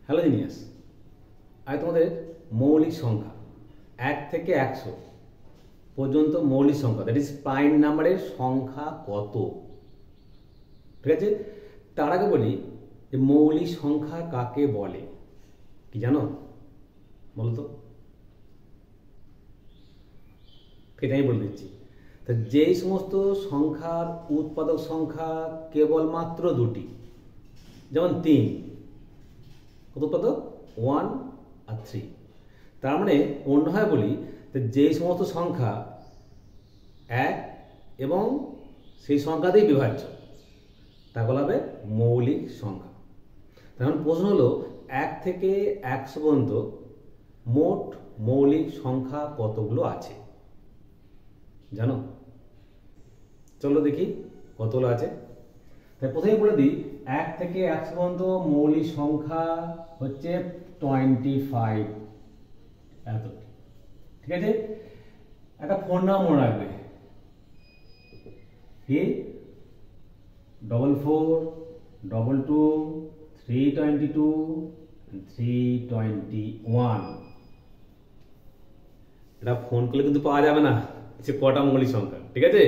Hello genius, আমি তোমাদের মৌলিক সংখ্যা 1 থেকে 100 পর্যন্ত মৌলিক সংখ্যা, দ্যাট ইজ প্রাইম নাম্বারের সংখ্যা কত, ঠিক আছে। তার আগে বলি যে মৌলিক সংখ্যা কাকে বলে, কি জানো বলো তো? এটা আমি বলে দিচ্ছি। তো যেই সমস্ত সংখ্যার উৎপাদক সংখ্যা কেবলমাত্র দুটি, যেমন 3, কত উৎপাদক 1 আর 3, তার মানে অন্যভাবে বলি যেই সমস্ত সংখ্যা 1 এবং সেই সংখ্যাতেই বিভাজ্য তা বলা হবে মৌলিক সংখ্যা। তখন প্রশ্ন হলো 1 থেকে 100 পর্যন্ত মোট মৌলিক সংখ্যা কতগুলো আছে জানো? চলো দেখি কতগুলো আছে। তাই প্রথমেই বলে দিই 1 থেকে 100 পর্যন্ত মৌলিক সংখ্যা হচ্ছে 25, এত, ঠিক আছে। একটা ফোন নাম্বার মনে রাখবে, কি 4422 322 321। এটা ফোন করলে কিন্তু পাওয়া যাবে না যে কটা মৌলিক সংখ্যা, ঠিক আছে।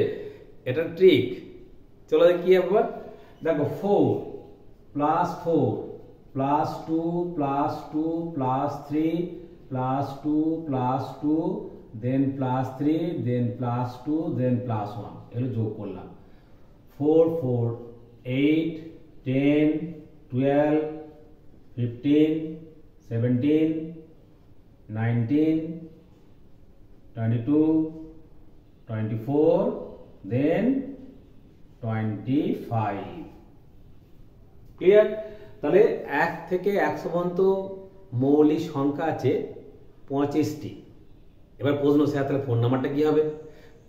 এটা ট্রিক। চলো কি হবে, দেখো 4 + 4 + 2 + 2 + 3 + 2 + 2 দেন +3 দেন +2 দেন +1, এগুলো যোগ করলাম। 4 4 8 10 12 15 17 19 22 24 দেন 25। ক্লিয়ার? তাহলে 1 থেকে 100 পর্যন্ত মৌলিক সংখ্যা আছে 25টি। এবার প্রশ্ন স্যার তাহলে ফোন নাম্বারটা কি হবে?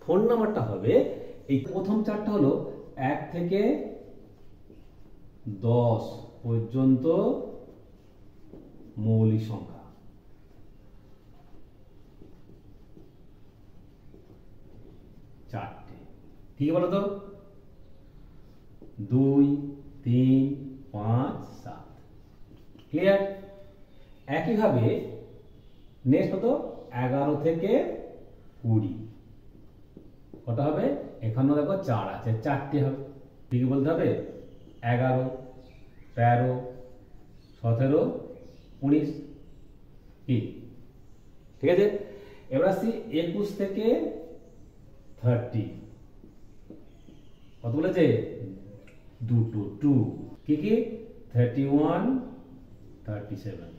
ফোন নাম্বারটা হবে এই প্রথম চারটা হলো 1 থেকে 10 পর্যন্ত মৌলিক সংখ্যা, চারটে। ঠিক বলো তো? 2 3 5 7। ক্লিয়ার? একইভাবে নেক্সট কত, 11 থেকে 20। কত হবে? এখানেও দেখো 4 আছে, 4টি হবে। ঠিক বলতে হবে 11 13 17 19, কি ঠিক আছে। এবার আসছি 21 থেকে 30। কত বলেছে? 2 কি কি 31 37,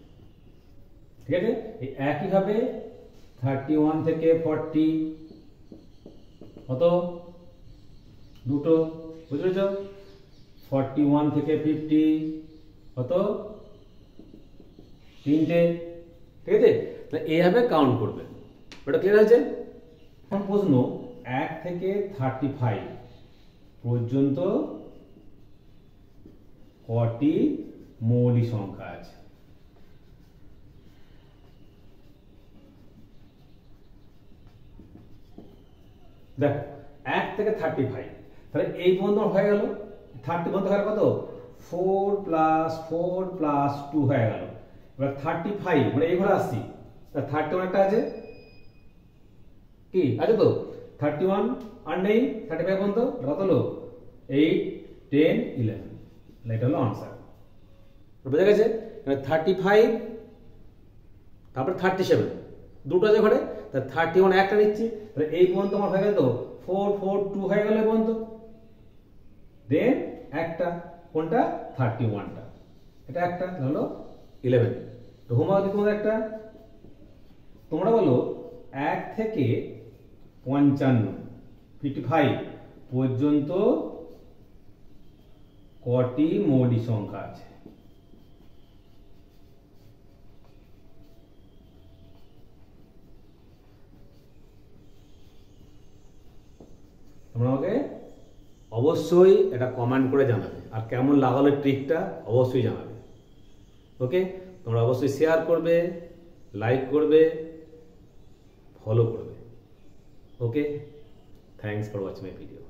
ঠিক আছে। একইভাবে 31 থেকে 40 কত, দুটো, বুঝেছ। 41 থেকে 50 কত, তিনটে, ঠিক আছে। এইভাবে কাউন্ট করবে। ওটা ক্লিয়ার আছে? এখন প্রশ্ন 1 থেকে 35 পর্যন্ত কটি মৌলিক সংখ্যা আছে? দেখো 1 থেকে 35, তাহলে এই পর্যন্ত হয়ে গেল। 30 পর্যন্ত হয়ে গেল কত, 4 + 4 + 2 হয়ে গেল। এবার 35 মানে এই ঘরে আসছি, 31 একটা আছে, কি আছে তো 31 আর নেই। 35 পর্যন্ত কত হলো, 8 10 11, এটা হলো আনসার। বোঝা গেছে? 35 তারপরে 37, দুটো আছে ঘরে, তা 31 একটা নিচ্ছি, তাহলে এই পর্যন্ত আমার হয়ে গেল তো 4 4 2 হয়ে গেল এই পর্যন্ত। দেন একটা, কোনটা 31টা, এটা একটা হলো 11। তো হোমওয়ার্ক তোমাদের একটা, তোমরা বলো 1 থেকে 55 পর্যন্ত কটি মৌলিক সংখ্যা আছে? তোমরা আমাকে অবশ্যই এটা কমেন্ট করে জানাবে, আর কেমন লাগালো ট্রিকটা অবশ্যই জানাবে। ওকে, তোমরা অবশ্যই শেয়ার করবে, লাইক করবে, ফলো করবে। Okay, thanks for watching my video.